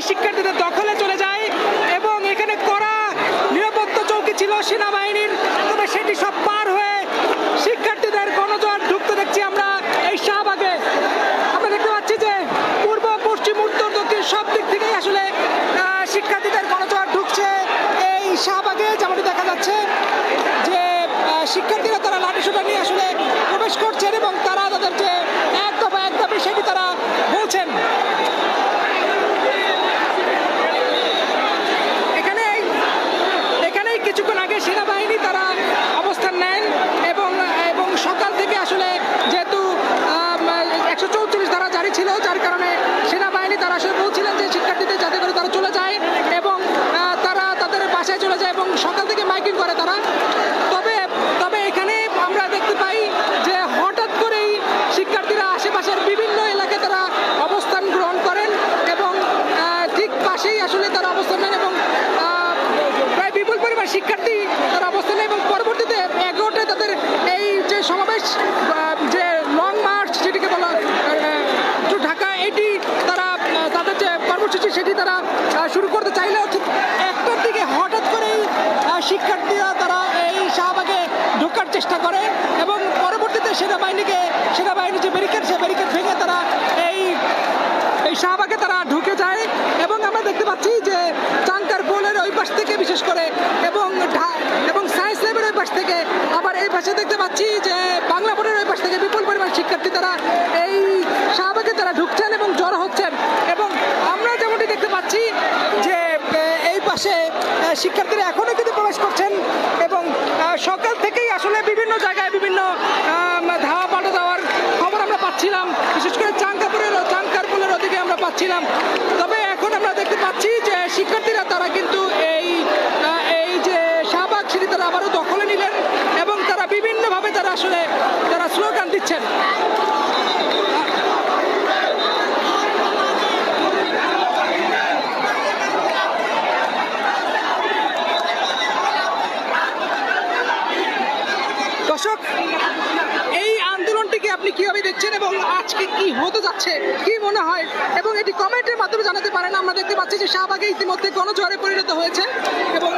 শিক্ষার্থীদের দখলে চলে যায় এবং এখানে কড়া নিরাপত্তা চৌকি ছিল সেনাবাহিনীর, তবে সেটি সব পার হয়ে শিক্ষার্থীদের গণজোয়ার ঢুকতে দেখছি আমরা এই শাহবাগে। আমরা দেখতে পাচ্ছি যে পূর্ব পশ্চিম উত্তর দক্ষিণ সব দিক থেকেই আসলে শিক্ষার্থীদের গণজোয়ার ঢুকছে এই শাহবাগে। যেমনটি দেখা যাচ্ছে যে শিক্ষার্থীরা তারা লাঠিসোঁটা নিয়ে আসলে প্রবেশ করছেন এবং তারা তাদের যে এক দফা সেটি তারা বলছেন। এখানেই কিছুক্ষণ আগে সেনাবাহিনী তারা অবস্থান নেন এবং সকাল থেকে আসলে যেহেতু 134 ধারা জারি ছিল, যার কারণে সেনাবাহিনী তারা আসলে বলছিলেন যে শিক্ষার্থীদের যাতে করে তারা চলে যায় এবং তারা তাদের বাসায় চলে যায় এবং সকাল থেকে মাইকিং করে তারা। তবে এখানে আমরা দেখতে পাই যে হঠাৎ করেই শিক্ষার্থীরা আশেপাশের বিভিন্ন এলাকায় তারা অবস্থান গ্রহণ করেন এবং ঠিক পাশেই আসলে তারা অবস্থান নেন এবং প্রায় বিপুল পরিমাণ শিক্ষার্থী তারা অবস্থান নেয় এবং পরবর্তীতে 11টায় তাদের এই যে সমাবেশ, যে লং মার্চ যেটিকে বলা টু ঢাকা, এটি তারা তাদের যে কর্মসূচি সেটি তারা শুরু করতে চাইলেও ঠিক 1টার দিকে হঠাৎ করেই শিক্ষার্থীরা তারা এই শাহবাগে ঢোকার চেষ্টা করে এবং পরবর্তীতে সেনাবাহিনী যে ব্যারিকেড, সে ব্যারিকেড ভেঙে তারা এই শাহবাগে তারা ঢুকে যায় এবং আমরা দেখতে পাচ্ছি যে চাঙ্কার পোলের ওই পাশ থেকে বিশেষ করে এবং সায়েন্স ল্যাবের ওই পাশ থেকে, আবার এই পাশে দেখতে পাচ্ছি যে বাংলা বোর্ডের ওই পাশ থেকে বিপুল পরিমাণ শিক্ষার্থী তারা এই শাহবাগে তারা ঢুকছেন এবং জড়ো হচ্ছেন। এবং আমরা যেমনটি দেখতে পাচ্ছি যে এই পাশে শিক্ষার্থীরা এখনও কিন্তু প্রবেশ করছেন এবং সকাল থেকেই আসলে বিভিন্ন জায়গায় বিভিন্ন ধাওয়া পাল্টা দেওয়ার খবর আমরা পাচ্ছিলাম, বিশেষ করে চাঙ্কার পোলের ওদিকে আমরা পাচ্ছিলাম। তবে এখন আমরা দেখতে পাচ্ছি যে শিক্ষার্থীরা তারা কিন্তু এই যে শাহবাগ সেটি তারা আবারও দখলে নিলেন এবং তারা বিভিন্নভাবে তারা আসলে তারা স্লোগান দিচ্ছেন। দর্শক, এই আন্দোলনটিকে আপনি কিভাবে দেখছেন এবং আজকে কি হতে যাচ্ছে, কি মনে হয়, এবং এটি কমেন্টের মাধ্যমে জানাতে পারেন। আমরা দেখতে পাচ্ছি যে শাহবাগে ইতিমধ্যে গণজোয়ারে পরিণত হয়েছে এবং